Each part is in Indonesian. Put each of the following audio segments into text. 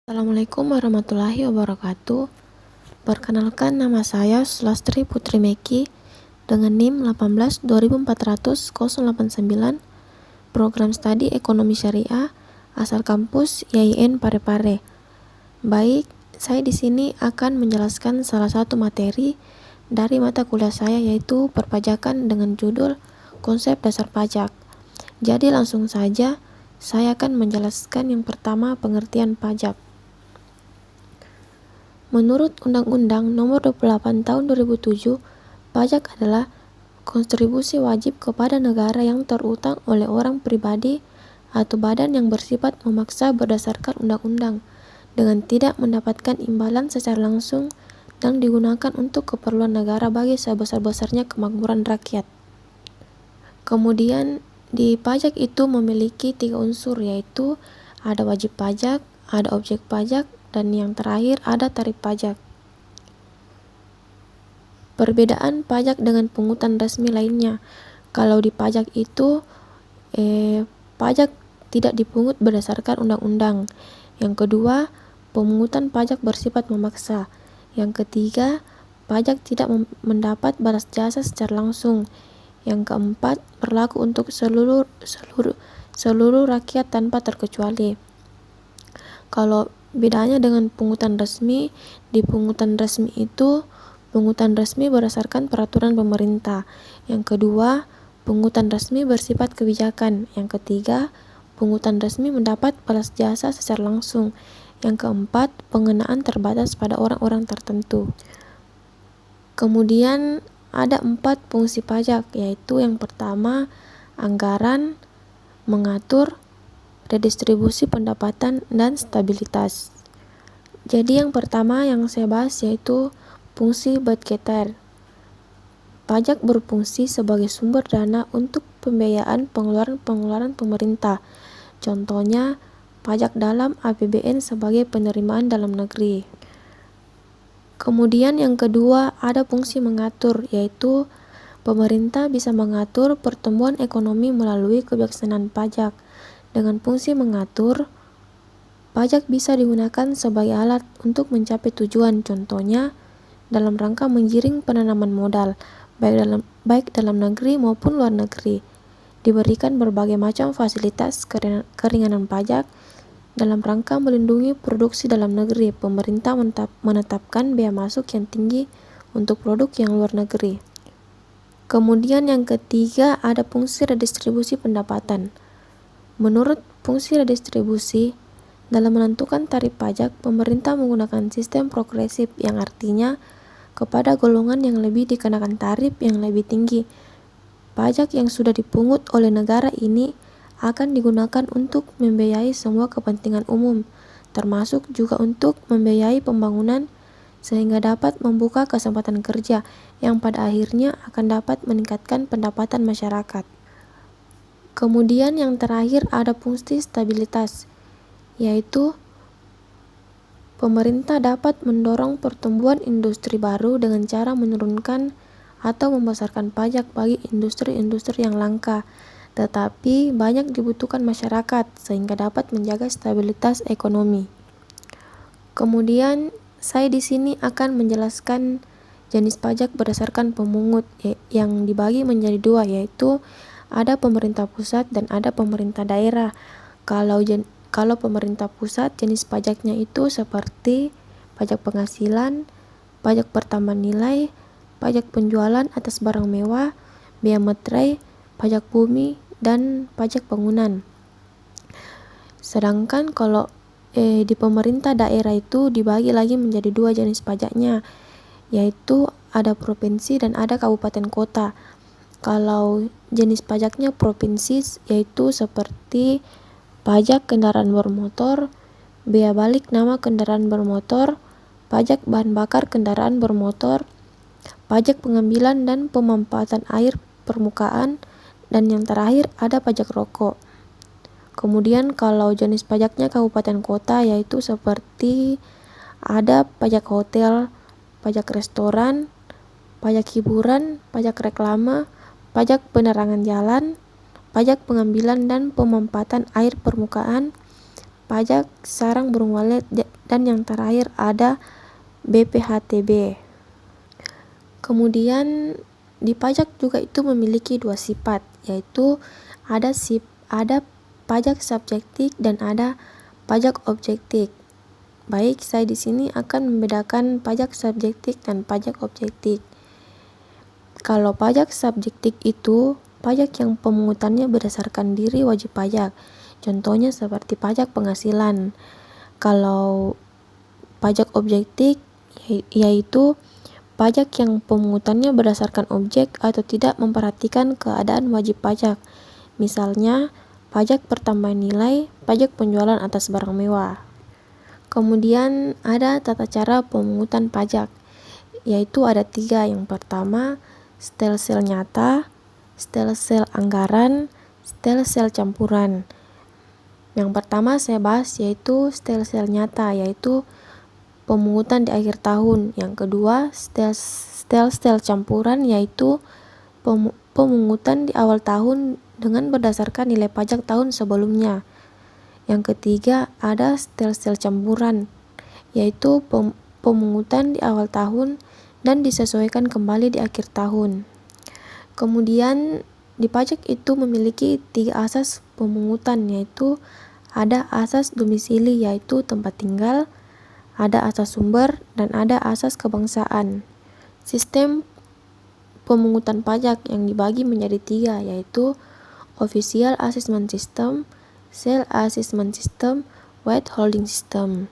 Assalamualaikum warahmatullahi wabarakatuh. Perkenalkan, nama saya Sulastri Putri Meki dengan NIM 18 204089, program studi Ekonomi Syariah, asal kampus YIN Parepare. Baik, saya di sini akan menjelaskan salah satu materi dari mata kuliah saya, yaitu perpajakan dengan judul Konsep Dasar Pajak. Jadi langsung saja saya akan menjelaskan yang pertama, pengertian pajak. Menurut Undang-Undang Nomor 28 Tahun 2007, pajak adalah kontribusi wajib kepada negara yang terutang oleh orang pribadi atau badan yang bersifat memaksa berdasarkan undang-undang dengan tidak mendapatkan imbalan secara langsung dan digunakan untuk keperluan negara bagi sebesar-besarnya kemakmuran rakyat. Kemudian di pajak itu memiliki 3 unsur, yaitu ada wajib pajak, ada objek pajak, dan yang terakhir ada tarif pajak. Perbedaan pajak dengan pungutan resmi lainnya. Kalau di pajak itu pajak tidak dipungut berdasarkan undang-undang. Yang kedua, pemungutan pajak bersifat memaksa. Yang ketiga, pajak tidak mendapat balas jasa secara langsung. Yang keempat, berlaku untuk seluruh rakyat tanpa terkecuali. Kalau bedanya dengan pungutan resmi, di pungutan resmi itu pungutan resmi berdasarkan peraturan pemerintah. Yang kedua, pungutan resmi bersifat kebijakan. Yang ketiga, pungutan resmi mendapat balas jasa secara langsung. Yang keempat, pengenaan terbatas pada orang-orang tertentu. Kemudian ada 4 fungsi pajak, yaitu yang pertama, anggaran, mengatur, redistribusi pendapatan, dan stabilitas. Jadi yang pertama yang saya bahas yaitu fungsi budgeter. Pajak berfungsi sebagai sumber dana untuk pembiayaan pengeluaran pemerintah. Contohnya, pajak dalam APBN sebagai penerimaan dalam negeri. Kemudian yang kedua ada fungsi mengatur, yaitu pemerintah bisa mengatur pertumbuhan ekonomi melalui kebijaksanaan pajak. Dengan fungsi mengatur, pajak bisa digunakan sebagai alat untuk mencapai tujuan, contohnya dalam rangka menggiring penanaman modal, baik dalam negeri maupun luar negeri. Diberikan berbagai macam fasilitas keringanan pajak dalam rangka melindungi produksi dalam negeri. Pemerintah menetapkan biaya masuk yang tinggi untuk produk yang luar negeri. Kemudian yang ketiga ada fungsi redistribusi pendapatan. Menurut fungsi redistribusi, dalam menentukan tarif pajak, pemerintah menggunakan sistem progresif, yang artinya kepada golongan yang lebih dikenakan tarif yang lebih tinggi. Pajak yang sudah dipungut oleh negara ini akan digunakan untuk membiayai semua kepentingan umum, termasuk juga untuk membiayai pembangunan, sehingga dapat membuka kesempatan kerja yang pada akhirnya akan dapat meningkatkan pendapatan masyarakat. Kemudian yang terakhir ada fungsi stabilitas, yaitu pemerintah dapat mendorong pertumbuhan industri baru dengan cara menurunkan atau membesarkan pajak bagi industri-industri yang langka, tetapi banyak dibutuhkan masyarakat sehingga dapat menjaga stabilitas ekonomi. Kemudian saya di sini akan menjelaskan jenis pajak berdasarkan pemungut yang dibagi menjadi 2, yaitu ada pemerintah pusat dan ada pemerintah daerah. Kalau pemerintah pusat, jenis pajaknya itu seperti pajak penghasilan, pajak pertambahan nilai, pajak penjualan atas barang mewah, bea materai, pajak bumi, dan pajak bangunan. Sedangkan kalau di pemerintah daerah itu dibagi lagi menjadi 2 jenis pajaknya, yaitu ada provinsi dan ada kabupaten kota. Kalau jenis pajaknya provinsi yaitu seperti pajak kendaraan bermotor, bea balik nama kendaraan bermotor, pajak bahan bakar kendaraan bermotor, pajak pengambilan dan pemanfaatan air permukaan, dan yang terakhir ada pajak rokok. Kemudian kalau jenis pajaknya kabupaten kota yaitu seperti ada pajak hotel, pajak restoran, pajak hiburan, pajak reklame, pajak penerangan jalan, pajak pengambilan dan pemanfaatan air permukaan, pajak sarang burung walet, dan yang terakhir ada BPHTB. Kemudian di pajak juga itu memiliki dua sifat, yaitu ada pajak subjektif dan ada pajak objektif. Baik, saya di sini akan membedakan pajak subjektif dan pajak objektif. Kalau pajak subjektif itu pajak yang pemungutannya berdasarkan diri wajib pajak. Contohnya seperti pajak penghasilan. Kalau pajak objektif yaitu pajak yang pemungutannya berdasarkan objek atau tidak memperhatikan keadaan wajib pajak. Misalnya, pajak pertambahan nilai, pajak penjualan atas barang mewah. Kemudian ada tata cara pemungutan pajak, yaitu ada 3. Yang pertama, setel-sel nyata, setel-sel anggaran, setel-sel campuran. Yang pertama saya bahas yaitu setel-sel nyata, yaitu pemungutan di akhir tahun. Yang kedua, setel-sel campuran, yaitu pemungutan di awal tahun dengan berdasarkan nilai pajak tahun sebelumnya. Yang ketiga, ada setel-sel campuran, yaitu pemungutan di awal tahun dan disesuaikan kembali di akhir tahun. Kemudian di pajak itu memiliki 3 asas pemungutan, yaitu ada asas domisili, yaitu tempat tinggal, ada asas sumber, dan ada asas kebangsaan. Sistem pemungutan pajak yang dibagi menjadi 3, yaitu Official Assessment System, Self Assessment System, Withholding System.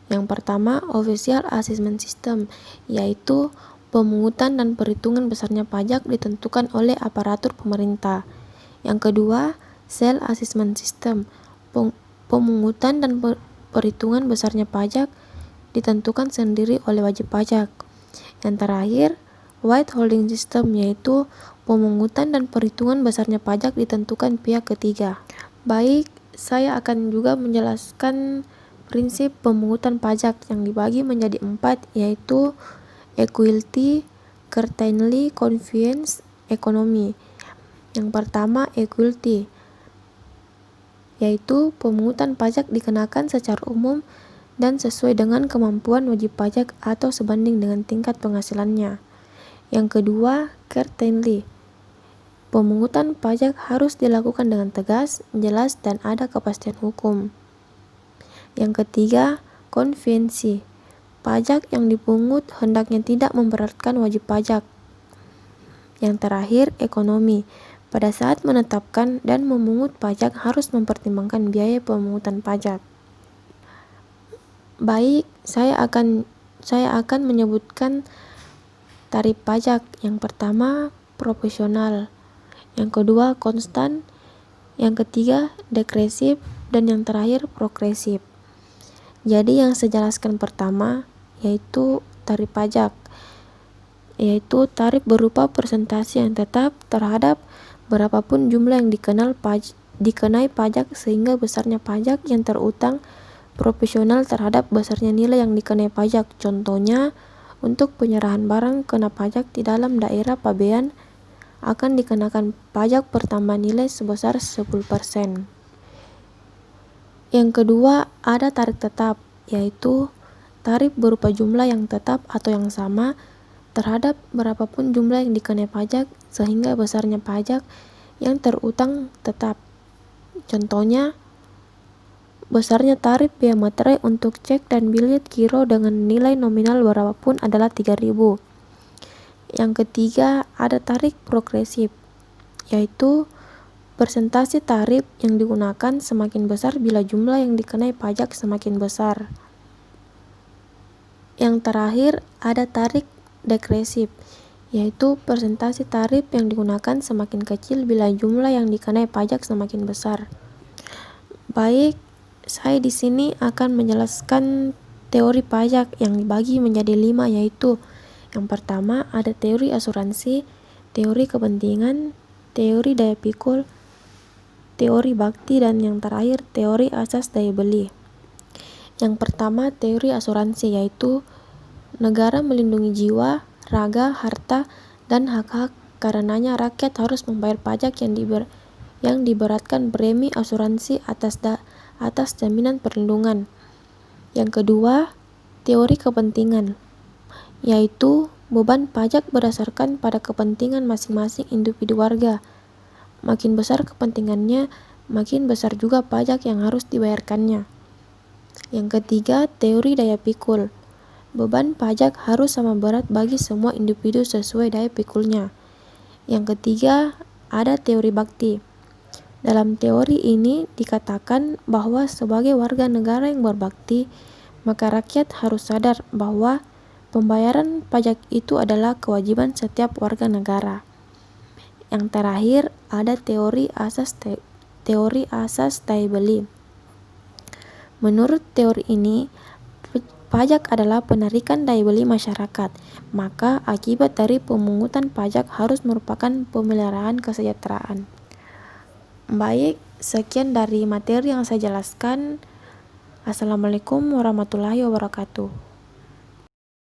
Yang pertama, Official Assessment System, yaitu pemungutan dan perhitungan besarnya pajak ditentukan oleh aparatur pemerintah. Yang kedua, Self Assessment System, pemungutan dan perhitungan besarnya pajak ditentukan sendiri oleh wajib pajak. Yang terakhir, Withholding System, yaitu pemungutan dan perhitungan besarnya pajak ditentukan pihak ketiga. Baik, saya akan juga menjelaskan prinsip pemungutan pajak yang dibagi menjadi 4, yaitu Equality, Certainty, Convenience, Economy. Yang pertama, equality, yaitu pemungutan pajak dikenakan secara umum dan sesuai dengan kemampuan wajib pajak atau sebanding dengan tingkat penghasilannya. Yang kedua, certainty, pemungutan pajak harus dilakukan dengan tegas, jelas, dan ada kepastian hukum. Yang ketiga, convenience, pajak yang dipungut hendaknya tidak memberatkan wajib pajak. Yang terakhir, ekonomi, pada saat menetapkan dan memungut pajak harus mempertimbangkan biaya pemungutan pajak. Baik, saya akan menyebutkan tarif pajak. Yang pertama, proporsional. Yang kedua, konstan. Yang ketiga, degresif. Dan yang terakhir, progresif. Jadi yang saya jelaskan pertama yaitu tarif pajak, yaitu tarif berupa persentase yang tetap terhadap berapapun jumlah yang dikenai pajak sehingga besarnya pajak yang terutang proporsional terhadap besarnya nilai yang dikenai pajak. Contohnya, untuk penyerahan barang kena pajak di dalam daerah pabean akan dikenakan pajak pertambahan nilai sebesar 10%. Yang kedua, ada tarif tetap, yaitu tarif berupa jumlah yang tetap atau yang sama terhadap berapapun jumlah yang dikenai pajak sehingga besarnya pajak yang terutang tetap. Contohnya, besarnya tarif biaya materai untuk cek dan bilet giro dengan nilai nominal berapapun adalah 3.000. Yang ketiga, ada tarif progresif, yaitu persentase tarif yang digunakan semakin besar bila jumlah yang dikenai pajak semakin besar. Yang terakhir, ada tarif degresif, yaitu persentase tarif yang digunakan semakin kecil bila jumlah yang dikenai pajak semakin besar. Baik, saya di sini akan menjelaskan teori pajak yang dibagi menjadi 5, yaitu yang pertama ada teori asuransi, teori kepentingan, teori daya pikul, teori bakti, dan yang terakhir teori asas daya beli. Yang pertama, teori asuransi, yaitu negara melindungi jiwa, raga, harta, dan hak-hak. Karenanya rakyat harus membayar pajak yang diberatkan premi asuransi atas jaminan perlindungan. Yang kedua, teori kepentingan, yaitu beban pajak berdasarkan pada kepentingan masing-masing individu warga. Makin besar kepentingannya, makin besar juga pajak yang harus dibayarkannya. Yang ketiga, teori daya pikul. Beban pajak harus sama berat bagi semua individu sesuai daya pikulnya. Yang ketiga, ada teori bakti. Dalam teori ini dikatakan bahwa sebagai warga negara yang berbakti, maka rakyat harus sadar bahwa pembayaran pajak itu adalah kewajiban setiap warga negara. Yang terakhir, ada teori asas daya beli. Menurut teori ini, pajak adalah penarikan daya beli masyarakat, maka akibat dari pemungutan pajak harus merupakan pemeliharaan kesejahteraan. Baik, sekian dari materi yang saya jelaskan. Assalamualaikum warahmatullahi wabarakatuh.